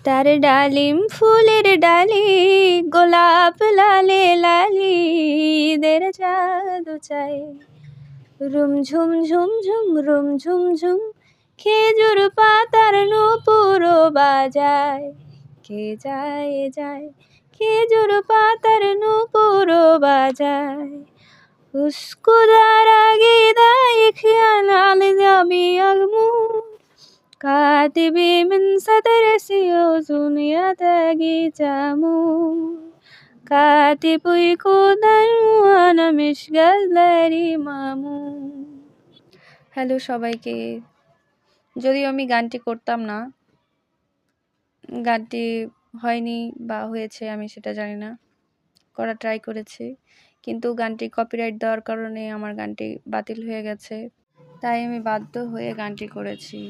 তার ডালিম ফুলের ডালি গোলাপ লালে লালি ঈদের জাদু চাই। রুম ঝুম ঝুম ঝুম রুম ঝুম ঝুম খেজুর পাতার নূপুর বাজায়। কে যায় যায় খেজুর পাতার নূপুর বাজায়। उसको दारागे दाए ख्याल जबी अगमूर कातिबी min satarasiyo dunya tagi jamur katibui kudan ana mishgazlari মামুর। হ্যালো সবাইকে। যদিও আমি গানটি করতাম না, গানটি হয়নি বা হয়েছে আমি সেটা জানি না, করা ট্রাই করেছি, কিন্তু গানটি কপিরাইট দেওয়ার কারণে আমার গানটি বাতিল হয়ে গেছে, তাই আমি বাধ্য হয়ে গানটি করেছি।